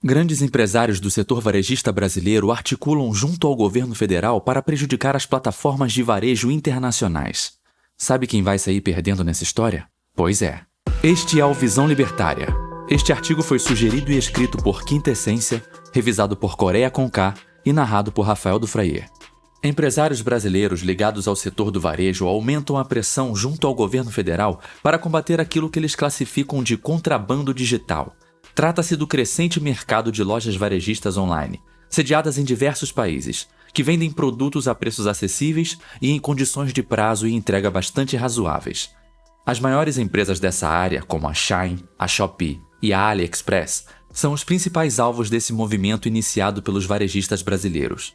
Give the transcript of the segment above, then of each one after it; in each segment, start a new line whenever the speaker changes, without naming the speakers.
Grandes empresários do setor varejista brasileiro articulam junto ao governo federal para prejudicar as plataformas de varejo internacionais. Sabe quem vai sair perdendo nessa história? Pois é. Este é o Visão Libertária. Este artigo foi sugerido e escrito por Quinta Essência, revisado por Coreia com K e narrado por Rafael do Fraier. Empresários brasileiros ligados ao setor do varejo aumentam a pressão junto ao governo federal para combater aquilo que eles classificam de contrabando digital. Trata-se do crescente mercado de lojas varejistas online, sediadas em diversos países, que vendem produtos a preços acessíveis e em condições de prazo e entrega bastante razoáveis. As maiores empresas dessa área, como a Shein, a Shopee e a AliExpress, são os principais alvos desse movimento iniciado pelos varejistas brasileiros.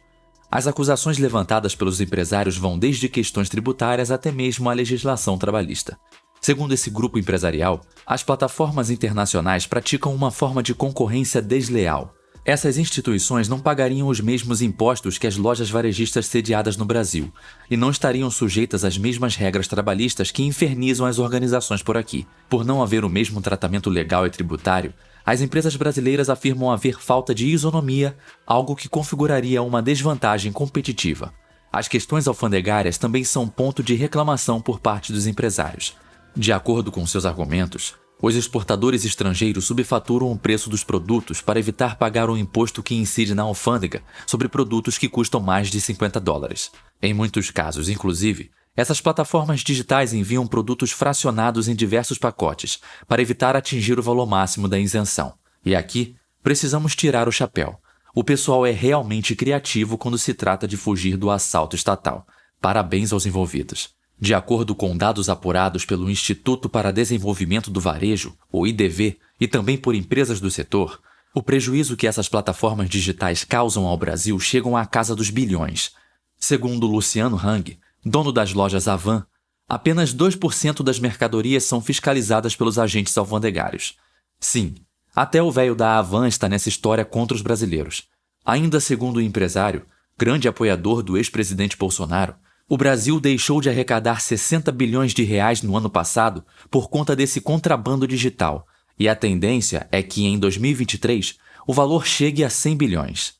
As acusações levantadas pelos empresários vão desde questões tributárias até mesmo a legislação trabalhista. Segundo esse grupo empresarial, as plataformas internacionais praticam uma forma de concorrência desleal. Essas instituições não pagariam os mesmos impostos que as lojas varejistas sediadas no Brasil e não estariam sujeitas às mesmas regras trabalhistas que infernizam as organizações por aqui. Por não haver o mesmo tratamento legal e tributário, as empresas brasileiras afirmam haver falta de isonomia, algo que configuraria uma desvantagem competitiva. As questões alfandegárias também são ponto de reclamação por parte dos empresários. De acordo com seus argumentos, os exportadores estrangeiros subfaturam o preço dos produtos para evitar pagar o imposto que incide na alfândega sobre produtos que custam mais de $50. Em muitos casos, inclusive, essas plataformas digitais enviam produtos fracionados em diversos pacotes para evitar atingir o valor máximo da isenção. E aqui, precisamos tirar o chapéu. O pessoal é realmente criativo quando se trata de fugir do assalto estatal. Parabéns aos envolvidos. De acordo com dados apurados pelo Instituto para Desenvolvimento do Varejo, o IDV, e também por empresas do setor, o prejuízo que essas plataformas digitais causam ao Brasil chegam à casa dos bilhões. Segundo Luciano Hang, dono das lojas Avan, apenas 2% das mercadorias são fiscalizadas pelos agentes alfandegários. Sim, até o velho da Avan está nessa história contra os brasileiros. Ainda segundo o empresário, grande apoiador do ex-presidente Bolsonaro, o Brasil deixou de arrecadar 60 bilhões de reais no ano passado por conta desse contrabando digital, e a tendência é que em 2023 o valor chegue a 100 bilhões.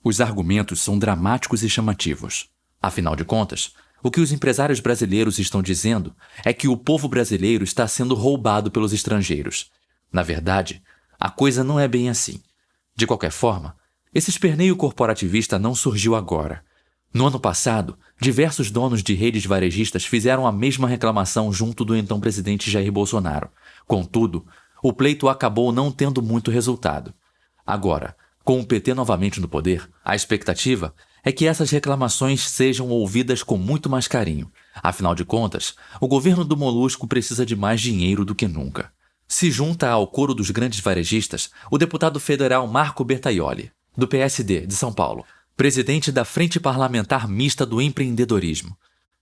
Os argumentos são dramáticos e chamativos. Afinal de contas, o que os empresários brasileiros estão dizendo é que o povo brasileiro está sendo roubado pelos estrangeiros. Na verdade, a coisa não é bem assim. De qualquer forma, esse esperneio corporativista não surgiu agora. No ano passado, diversos donos de redes varejistas fizeram a mesma reclamação junto do então presidente Jair Bolsonaro. Contudo, o pleito acabou não tendo muito resultado. Agora, com o PT novamente no poder, a expectativa é que essas reclamações sejam ouvidas com muito mais carinho. Afinal de contas, o governo do Molusco precisa de mais dinheiro do que nunca. Se junta ao coro dos grandes varejistas o deputado federal Marco Bertaioli, do PSD de São Paulo, presidente da Frente Parlamentar Mista do Empreendedorismo.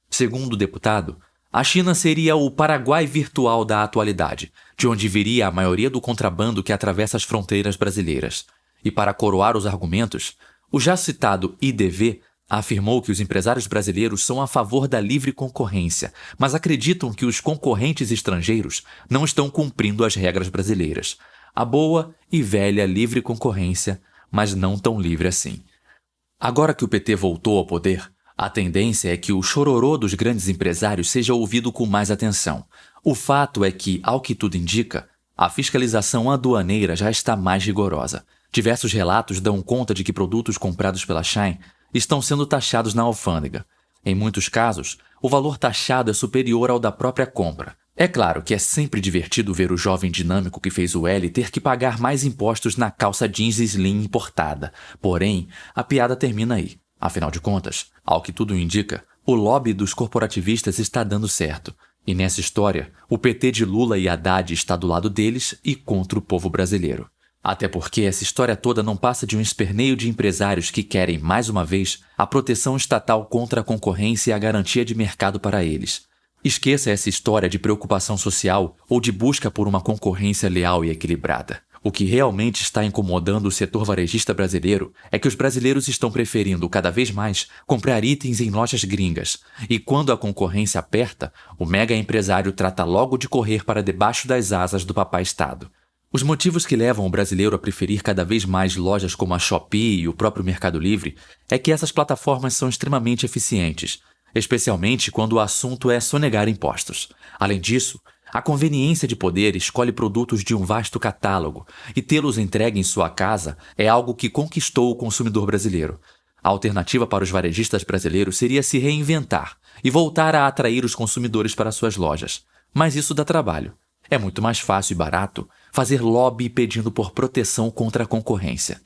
Segundo o deputado, a China seria o Paraguai virtual da atualidade, de onde viria a maioria do contrabando que atravessa as fronteiras brasileiras. E para coroar os argumentos, o já citado IDV afirmou que os empresários brasileiros são a favor da livre concorrência, mas acreditam que os concorrentes estrangeiros não estão cumprindo as regras brasileiras. A boa e velha livre concorrência, mas não tão livre assim. Agora que o PT voltou ao poder, a tendência é que o chororô dos grandes empresários seja ouvido com mais atenção. O fato é que, ao que tudo indica, a fiscalização aduaneira já está mais rigorosa. Diversos relatos dão conta de que produtos comprados pela Shein estão sendo taxados na alfândega. Em muitos casos, o valor taxado é superior ao da própria compra. É claro que é sempre divertido ver o jovem dinâmico que fez o L ter que pagar mais impostos na calça jeans slim importada. Porém, a piada termina aí. Afinal de contas, ao que tudo indica, o lobby dos corporativistas está dando certo. E nessa história, o PT de Lula e Haddad está do lado deles e contra o povo brasileiro. Até porque essa história toda não passa de um esperneio de empresários que querem, mais uma vez, a proteção estatal contra a concorrência e a garantia de mercado para eles. Esqueça essa história de preocupação social ou de busca por uma concorrência leal e equilibrada. O que realmente está incomodando o setor varejista brasileiro é que os brasileiros estão preferindo cada vez mais comprar itens em lojas gringas. E quando a concorrência aperta, o mega empresário trata logo de correr para debaixo das asas do papai Estado. Os motivos que levam o brasileiro a preferir cada vez mais lojas como a Shopee e o próprio Mercado Livre é que essas plataformas são extremamente eficientes, especialmente quando o assunto é sonegar impostos. Além disso, a conveniência de poder escolhe produtos de um vasto catálogo e tê-los entregue em sua casa é algo que conquistou o consumidor brasileiro. A alternativa para os varejistas brasileiros seria se reinventar e voltar a atrair os consumidores para suas lojas. Mas isso dá trabalho. É muito mais fácil e barato fazer lobby pedindo por proteção contra a concorrência.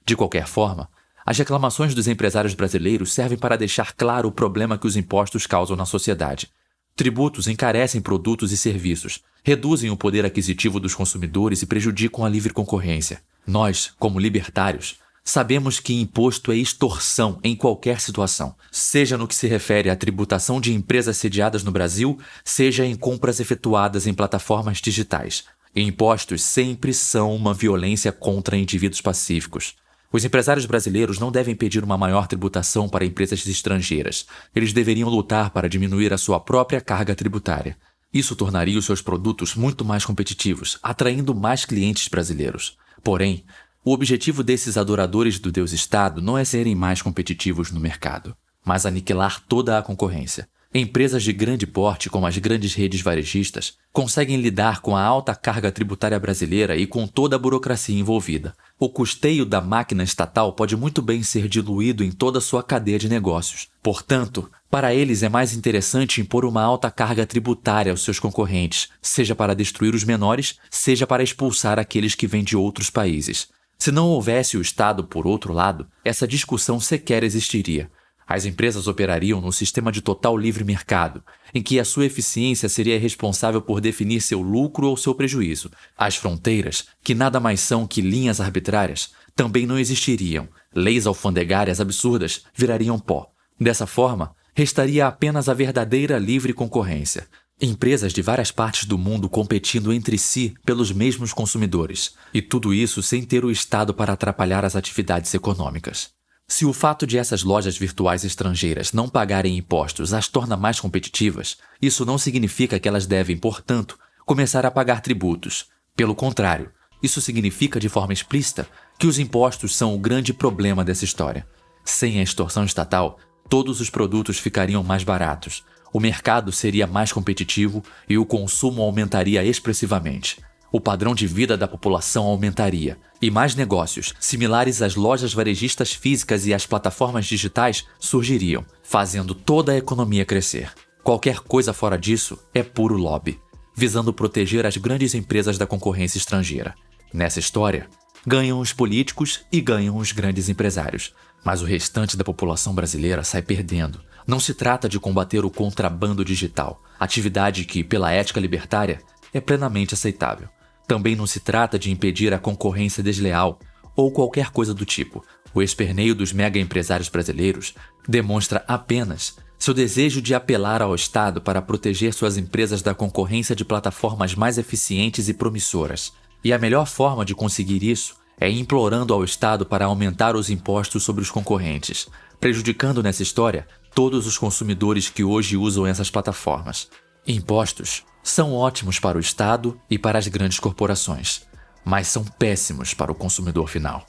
De qualquer forma, as reclamações dos empresários brasileiros servem para deixar claro o problema que os impostos causam na sociedade. Tributos encarecem produtos e serviços, reduzem o poder aquisitivo dos consumidores e prejudicam a livre concorrência. Nós, como libertários, sabemos que imposto é extorsão em qualquer situação, seja no que se refere à tributação de empresas sediadas no Brasil, seja em compras efetuadas em plataformas digitais. Impostos sempre são uma violência contra indivíduos pacíficos. Os empresários brasileiros não devem pedir uma maior tributação para empresas estrangeiras. Eles deveriam lutar para diminuir a sua própria carga tributária. Isso tornaria os seus produtos muito mais competitivos, atraindo mais clientes brasileiros. Porém, o objetivo desses adoradores do Deus Estado não é serem mais competitivos no mercado, mas aniquilar toda a concorrência. Empresas de grande porte, como as grandes redes varejistas, conseguem lidar com a alta carga tributária brasileira e com toda a burocracia envolvida. O custeio da máquina estatal pode muito bem ser diluído em toda a sua cadeia de negócios. Portanto, para eles é mais interessante impor uma alta carga tributária aos seus concorrentes, seja para destruir os menores, seja para expulsar aqueles que vêm de outros países. Se não houvesse o Estado, por outro lado, essa discussão sequer existiria. As empresas operariam num sistema de total livre mercado, em que a sua eficiência seria responsável por definir seu lucro ou seu prejuízo. As fronteiras, que nada mais são que linhas arbitrárias, também não existiriam. Leis alfandegárias absurdas virariam pó. Dessa forma, restaria apenas a verdadeira livre concorrência. Empresas de várias partes do mundo competindo entre si pelos mesmos consumidores. E tudo isso sem ter o Estado para atrapalhar as atividades econômicas. Se o fato de essas lojas virtuais estrangeiras não pagarem impostos as torna mais competitivas, isso não significa que elas devem, portanto, começar a pagar tributos. Pelo contrário, isso significa de forma explícita que os impostos são o grande problema dessa história. Sem a extorsão estatal, todos os produtos ficariam mais baratos, o mercado seria mais competitivo e o consumo aumentaria expressivamente. O padrão de vida da população aumentaria, e mais negócios, similares às lojas varejistas físicas e às plataformas digitais, surgiriam, fazendo toda a economia crescer. Qualquer coisa fora disso é puro lobby, visando proteger as grandes empresas da concorrência estrangeira. Nessa história, ganham os políticos e ganham os grandes empresários, mas o restante da população brasileira sai perdendo. Não se trata de combater o contrabando digital, atividade que, pela ética libertária, é plenamente aceitável. Também não se trata de impedir a concorrência desleal ou qualquer coisa do tipo. O esperneio dos mega empresários brasileiros demonstra apenas seu desejo de apelar ao Estado para proteger suas empresas da concorrência de plataformas mais eficientes e promissoras. E a melhor forma de conseguir isso é implorando ao Estado para aumentar os impostos sobre os concorrentes, prejudicando nessa história todos os consumidores que hoje usam essas plataformas. Impostos são ótimos para o Estado e para as grandes corporações, mas são péssimos para o consumidor final.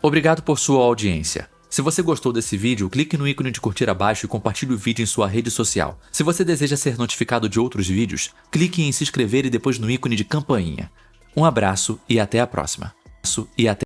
Obrigado por sua audiência. Se você gostou desse vídeo, clique no ícone de curtir abaixo e compartilhe o vídeo em sua rede social. Se você deseja ser notificado de outros vídeos, clique em se inscrever e depois no ícone de campainha. Um abraço e até a próxima.